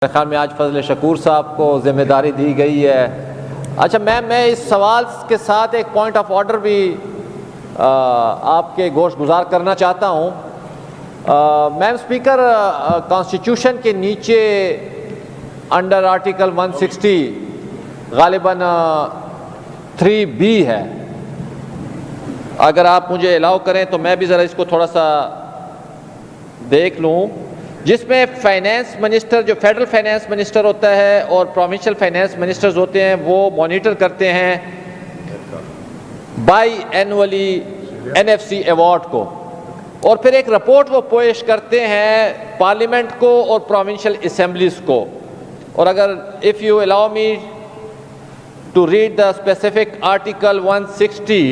میرے خیال میں آج فضل شکور صاحب کو ذمہ داری دی گئی ہے۔ اچھا میں اس سوال کے ساتھ ایک پوائنٹ آف آرڈر بھی آپ کے گوش گزار کرنا چاہتا ہوں۔ میم اسپیکر، کانسٹیٹیوشن کے نیچے انڈر آرٹیکل 160 غالباً 3B ہے، اگر آپ مجھے الاؤ کریں تو میں بھی ذرا اس کو تھوڑا سا دیکھ لوں، جس میں فائنینس منسٹر، جو فیڈرل فائنینس منسٹر ہوتا ہے اور پروونشل فائنینس منسٹرز ہوتے ہیں، وہ مانیٹر کرتے ہیں بائی اینولی NFC ایوارڈ کو، اور پھر ایک رپورٹ وہ پیش کرتے ہیں پارلیمنٹ کو اور پروونشل اسمبلیز کو۔ اور اگر if you allow me to read the specific article 160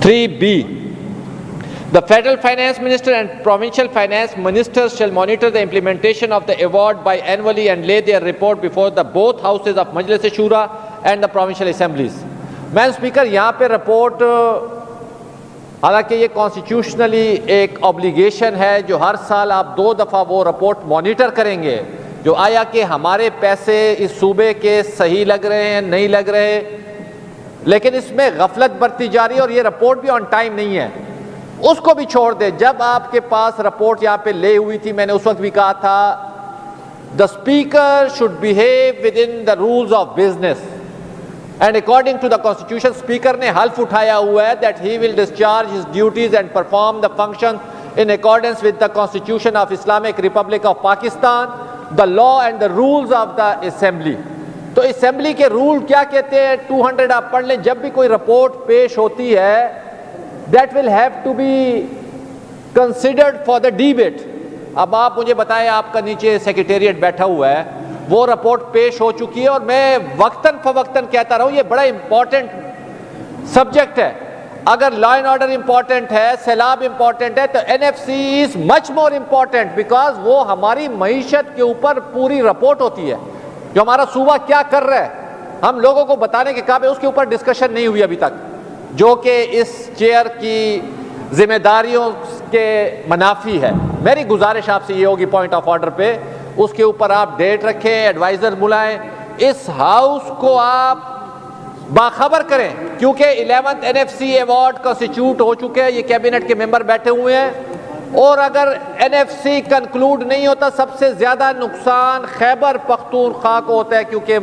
3B, the federal finance minister and provincial finance ministers shall monitor the implementation of the award biannually and lay their report before the both houses of Majlis Shura and the provincial assemblies. مین speaker, یہاں پہ report, حالانکہ یہ constitutionally ایک obligation ہے جو ہر سال آپ 2 دفعہ وہ رپورٹ مانیٹر کریں گے، جو آیا کہ ہمارے پیسے اس صوبے کے صحیح لگ رہے ہیں نہیں لگ رہے، لیکن اس میں غفلت برتی جا رہی ہے اور یہ رپورٹ بھی آن ٹائم نہیں ہے، اس کو بھی چھوڑ دے۔ جب آپ کے پاس رپورٹ یہاں پہ لے ہوئی تھی، میں نے اس وقت بھی کہا تھا the speaker should behave within the rules of business and according to the constitution speaker نے حلف اٹھایا ہوا ہے that he will discharge his duties and perform the functions in accordance with the constitution of Islamic Republic of Pakistan, the law and the rules of the assembly۔ تو assembly کے role کیا کہتے ہیں؟ 200 آپ پڑھ لیں۔ جب بھی کوئی رپورٹ پیش ہوتی ہے that will have to be considered for the debate۔ اب آپ مجھے بتائیں، آپ کا نیچے سیکریٹریٹ بیٹھا ہوا ہے، وہ رپورٹ پیش ہو چکی ہے اور میں وقتاً فوقتاً کہتا رہا ہوں یہ بڑا امپورٹنٹ سبجیکٹ ہے۔ اگر لا اینڈ آرڈر امپورٹنٹ ہے، سیلاب امپورٹنٹ ہے، تو NFC is much more important, because وہ ہماری معیشت کے اوپر پوری رپورٹ ہوتی ہے، جو ہمارا صوبہ کیا کر رہا ہے ہم لوگوں کو بتانے کے قابل، اس کے اوپر ڈسکشن نہیں ہوئی ابھی تک، جو کہ اس چیئر کی ذمہ داریوں کے منافی ہے۔ میری گزارش آپ سے یہ ہوگی پوائنٹ آف آرڈر پہ، اس کے اوپر آپ ڈیٹ رکھیں، ایڈوائزر بلائیں، اس ہاؤس کو آپ باخبر کریں، کیونکہ 11th NFC ایوارڈ کنسٹیٹیوٹ ہو چکے ہیں، یہ کیبنٹ کے ممبر بیٹھے ہوئے ہیں، اور اگر NFC کنکلوڈ نہیں ہوتا، سب سے زیادہ نقصان خیبر پختونخوا کو ہوتا ہے، کیونکہ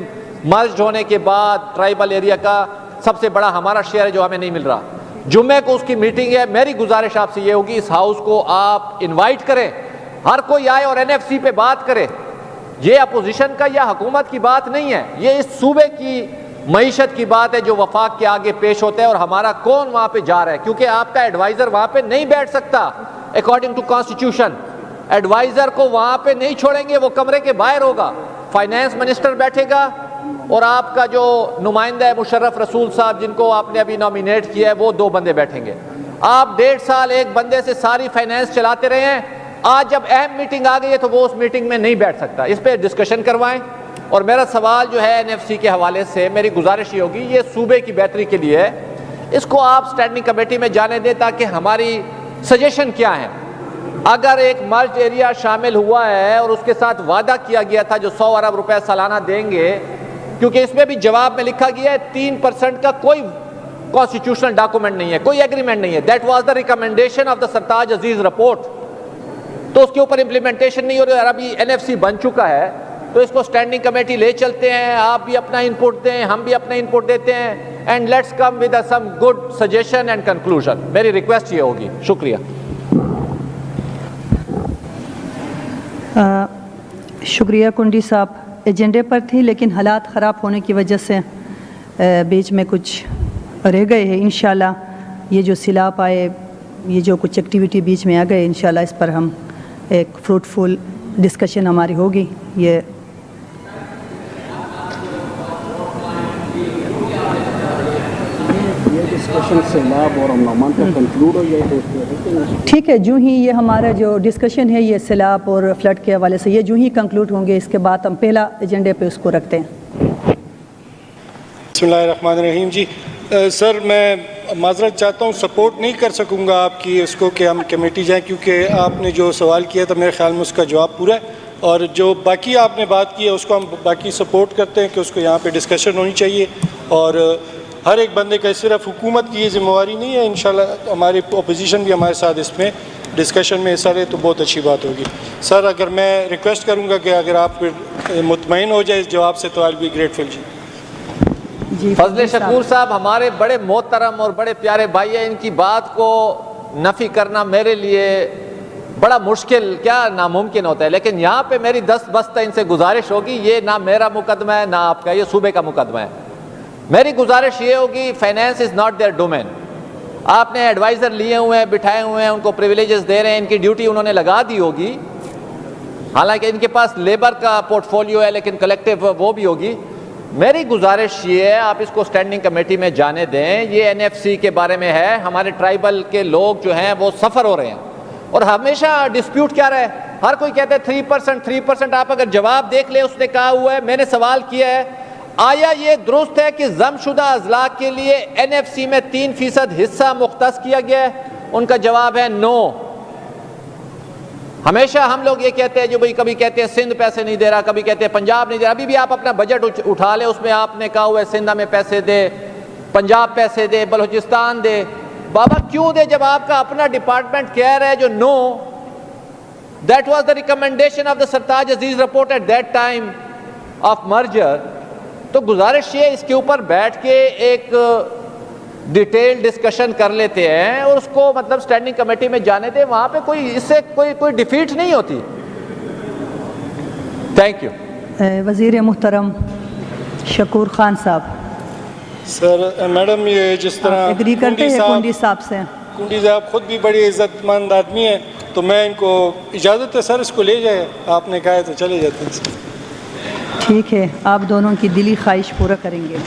مرجڈ ہونے کے بعد ٹرائبل ایریا کا سب سے بڑا ہمارا شیئر ہے جو ہمیں نہیں مل رہا۔ جمعے کو اس کی میٹنگ ہے، میری گزارش آپ سے یہ ہوگی اس ہاؤس کو آپ انوائٹ کریں، ہر کوئی آئے اور NFC پہ بات کرے۔ یہ اپوزیشن کا یا حکومت کی بات نہیں ہے، یہ اس صوبے کی معیشت کی بات ہے جو وفاق کے آگے پیش ہوتا ہے، اور ہمارا کون وہاں پہ جا رہا ہے، کیونکہ آپ کا ایڈوائزر وہاں پہ نہیں بیٹھ سکتا اکارڈنگ ٹو کانسٹیٹیوشن۔ ایڈوائزر کو وہاں پہ نہیں چھوڑیں گے، وہ کمرے کے باہر ہوگا، فائنینس منسٹر بیٹھے گا اور آپ کا جو نمائندہ ہے مشرف رسول صاحب، جن کو آپ نے ابھی نامینیٹ کیا ہے، وہ 2 بندے بیٹھیں گے۔ آپ 1.5 سال ایک بندے سے ساری فائنینس چلاتے رہے ہیں، آج جب اہم میٹنگ آ گئی ہے تو وہ اس میٹنگ میں نہیں بیٹھ سکتا، اس پہ ڈسکشن کروائیں۔ اور میرا سوال جو ہے NFC کے حوالے سے، میری گزارش یہ ہوگی، یہ صوبے کی بہتری کے لیے ہے، اس کو آپ سٹینڈنگ کمیٹی میں جانے دیں تاکہ ہماری سجیشن کیا ہے۔ اگر ایک مرج ایریا شامل ہوا ہے اور اس کے ساتھ وعدہ کیا گیا تھا جو 100 ارب روپے سالانہ دیں گے، کیونکہ اس میں بھی جواب میں لکھا گیا ہے 3% کا کوئی کانسٹیٹیوشنل ڈاکومنٹ نہیں ہے، کوئی ایگریمنٹ نہیں ہے، that was the recommendation of the Sartaj Aziz report, تو اس کے اوپر امپلیمنٹیشن نہیں ہو رہی، اور ابھی NFC بن چکا ہے، تو اس کو اسٹینڈنگ کمیٹی لے چلتے ہیں، آپ بھی اپنا انپٹ دیں، ہم بھی اپنا انپٹ دیتے ہیں، and let's come with some good suggestion and conclusion. میری ریکویسٹ یہ ہوگی۔ شکریہ۔ شکریہ کنڈی صاحب، ایجنڈے پر تھی لیکن حالات خراب ہونے کی وجہ سے بیچ میں کچھ رہ گئے ہیں۔ انشاءاللہ یہ جو سیلاب آئے، یہ جو کچھ ایکٹیویٹی بیچ میں آ گئے، انشاءاللہ اس پر ہم ایک فروٹفل ڈسکشن ہماری ہوگی۔ یہ ٹھیک ہے، جو ہی یہ ہمارا جو ڈسکشن ہے یہ سیلاب اور فلڈ کے حوالے سے، یہ جو ہی کنکلوڈ ہوں گے، اس کے بعد ہم پہلا ایجنڈے پہ اس کو رکھتے ہیں۔ بسم اللہ الرحمن الرحیم۔ جی سر، میں معذرت چاہتا ہوں، سپورٹ نہیں کر سکوں گا آپ کی اس کو کہ ہم کمیٹی جائیں، کیونکہ آپ نے جو سوال کیا تھا میرے خیال میں اس کا جواب پورا ہے۔ اور جو باقی آپ نے بات کی ہے اس کو ہم باقی سپورٹ کرتے ہیں کہ اس کو یہاں پہ ڈسکشن ہونی چاہیے، اور ہر ایک بندے کا صرف حکومت کی یہ ذمہ داری نہیں ہے، انشاءاللہ ہماری اپوزیشن بھی ہمارے ساتھ اس میں ڈسکشن میں حصہ لے تو بہت اچھی بات ہوگی۔ سر اگر میں ریکویسٹ کروں گا کہ اگر آپ مطمئن ہو جائے اس جواب سے تو آئی ول بی گریٹفل جی۔ جی فضل شکور صاحب ہمارے بڑے محترم اور بڑے پیارے بھائی ہیں، ان کی بات کو نفی کرنا میرے لیے بڑا مشکل کیا ناممکن ہوتا ہے، لیکن یہاں پہ میری دست بستہ ان سے گزارش ہوگی، یہ نہ میرا مقدمہ ہے نہ آپ کا، یہ صوبے کا مقدمہ ہے۔ میری گزارش یہ ہوگی finance is not their domain. آپ نے ایڈوائزر لیے ہوئے ہیں، بٹھائے ہوئے ہیں، ان کو پریویلیجز دے رہے ہیں، ان کی ڈیوٹی انہوں نے لگا دی ہوگی، حالانکہ ان کے پاس لیبر کا پورٹ فولیو ہے لیکن کلیکٹیو وہ بھی ہوگی۔ میری گزارش یہ ہے آپ اس کو اسٹینڈنگ کمیٹی میں جانے دیں، یہ این ایف سی کے بارے میں ہے، ہمارے ٹرائبل کے لوگ جو ہیں وہ سفر ہو رہے ہیں، اور ہمیشہ ڈسپیوٹ کیا رہے، ہر کوئی کہتا ہے 3%۔ آپ اگر جواب دیکھ لیں، اس نے کہا ہوا ہے، میں نے سوال کیا ہے آیا یہ درست ہے کہ ضم شدہ اضلاع کے لیے این ایف سی میں 3% حصہ مختص کیا گیا ہے؟ ان کا جواب ہے نو۔ ہمیشہ ہم لوگ یہ کہتے ہیں جو بھئی کبھی کہتے ہیں سندھ پیسے نہیں دے رہا، کبھی کہتے ہیں پنجاب نہیں دے رہا، ابھی بھی آپ اپنا بجٹ اٹھا لیں، اس میں آپ نے کہا ہوا ہے سندھ میں پیسے دے، پنجاب پیسے دے، بلوچستان دے۔ بابا کیوں دے جب آپ کا اپنا ڈپارٹمنٹ کہہ رہا ہے جو نو؟ That was the recommendation of the Sartaj Aziz report at that time of merger. تو گزارش یہ اس کے اوپر بیٹھ کے ایک ڈیٹیل ڈسکشن کر لیتے ہیں اور اس کو مطلب اسٹینڈنگ کمیٹی میں جانے دیں، وہاں پہ کوئی اس سے کوئی ڈیفیٹ نہیں ہوتی۔ Thank you. وزیر محترم شکور خان صاحب، سر میڈم یہ جس طرح ایگری کرتے ہیں کنڈی صاحب سے؟ کنڈی صاحب خود بھی بڑی عزت مند آدمی ہیں، تو میں ان کو اجازت ہے سر اس کو لے جائے، آپ نے کہا ہے تو چلے جاتے ہیں سر۔ ٹھیک ہے، آپ دونوں کی دلی خواہش پورا کریں گے۔